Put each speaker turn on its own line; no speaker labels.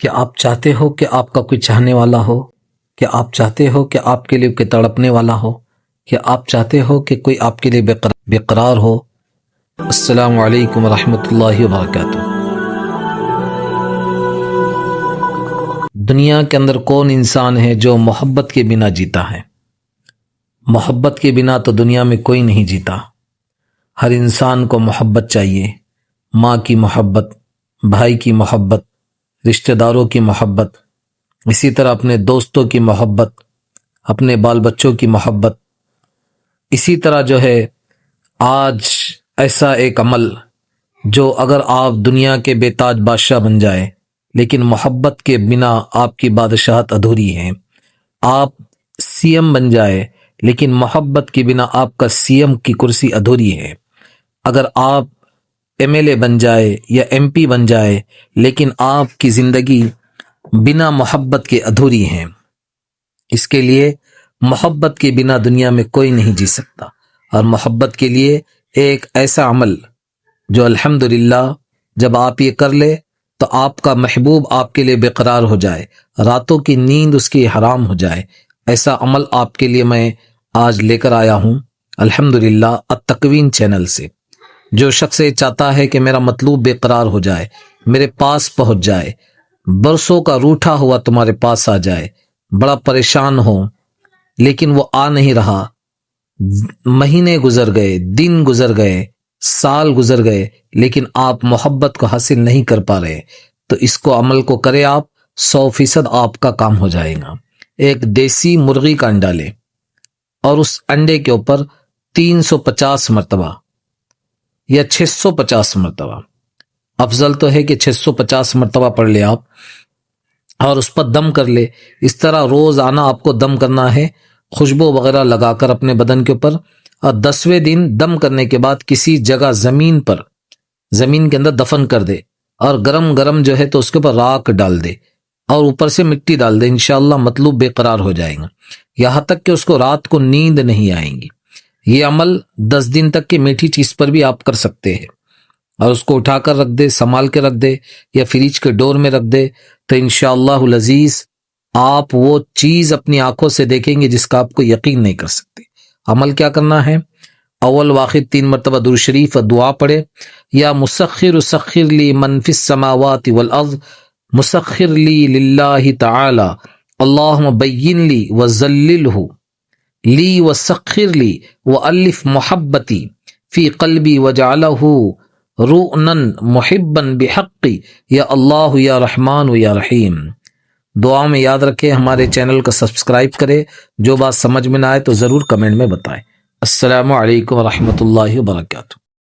کہ آپ چاہتے ہو کہ آپ کا کوئی چاہنے والا ہو؟ کہ آپ چاہتے ہو کہ آپ کے لیے کوئی تڑپنے والا ہو؟ کہ آپ چاہتے ہو کہ کوئی آپ کے لیے بے قرار ہو؟ السلام علیکم ورحمۃ اللہ وبرکاتہ۔ دنیا کے اندر کون انسان ہے جو محبت کے بنا جیتا ہے؟ محبت کے بنا تو دنیا میں کوئی نہیں جیتا۔ ہر انسان کو محبت چاہیے، ماں کی محبت، بھائی کی محبت، رشتہ داروں کی محبت، اسی طرح اپنے دوستوں کی محبت، اپنے بال بچوں کی محبت۔ اسی طرح جو ہے آج ایسا ایک عمل جو اگر آپ دنیا کے بے تاج بادشاہ بن جائے لیکن محبت کے بنا آپ کی بادشاہت ادھوری ہے۔ آپ سی ایم بن جائے لیکن محبت کے بنا آپ کا سی ایم کی کرسی ادھوری ہے۔ اگر آپ ایم ایل اے بن جائے یا ایم پی بن جائے لیکن آپ کی زندگی بنا محبت کے ادھوری ہے۔ اس کے لیے محبت کے بنا دنیا میں کوئی نہیں جی سکتا، اور محبت کے لیے ایک ایسا عمل جو الحمدللہ جب آپ یہ کر لے تو آپ کا محبوب آپ کے لیے بے قرار ہو جائے، راتوں کی نیند اس کی حرام ہو جائے، ایسا عمل آپ کے لیے میں آج لے کر آیا ہوں الحمدللہ التکوین چینل سے۔ جو شخص یہ چاہتا ہے کہ میرا مطلوب بے قرار ہو جائے، میرے پاس پہنچ جائے، برسوں کا روٹھا ہوا تمہارے پاس آ جائے، بڑا پریشان ہو لیکن وہ آ نہیں رہا، مہینے گزر گئے، دن گزر گئے، سال گزر گئے، لیکن آپ محبت کو حاصل نہیں کر پا رہے، تو اس کو عمل کو کرے آپ، 100% آپ کا کام ہو جائے گا۔ ایک دیسی مرغی کا انڈا لے اور اس انڈے کے اوپر 350 مرتبہ یا 650 مرتبہ، افضل تو ہے کہ 650 مرتبہ پڑھ لے آپ، اور اس پر دم کر لے۔ اس طرح روزانہ آپ کو دم کرنا ہے، خوشبو وغیرہ لگا کر اپنے بدن کے اوپر، اور 10ویں دن دم کرنے کے بعد کسی جگہ زمین کے اندر دفن کر دے، اور گرم گرم جو ہے تو اس کے اوپر راکھ ڈال دے اور اوپر سے مٹی ڈال دے، انشاءاللہ مطلوب بے قرار ہو جائے گا، یہاں تک کہ اس کو رات کو نیند نہیں آئیں گی۔ یہ عمل 10 دن تک کی میٹھی چیز پر بھی آپ کر سکتے ہیں، اور اس کو اٹھا کر رکھ دے، سنبھال کے رکھ دے یا فریج کے ڈور میں رکھ دے، تو انشاءاللہ العزیز آپ وہ چیز اپنی آنکھوں سے دیکھیں گے جس کا آپ کو یقین نہیں کر سکتے۔ عمل کیا کرنا ہے؟ اول واحد 3 مرتبہ درود شریف اور دعا پڑھے، یا مسخر سخر لی من فی السماوات والارض مسخر لی للہ تعالی اللہم بین لی وذللہ لی وسخر لی والف محبتی فی قلبی وجعلہ رؤنا محبا بحقی یا اللہ یا رحمان یا رحیم۔ دعا میں یاد رکھیں، ہمارے چینل کو سبسکرائب کرے، جو بات سمجھ میں نہ آئے تو ضرور کمنٹ میں بتائیں۔ السلام علیکم ورحمۃ اللہ وبرکاتہ۔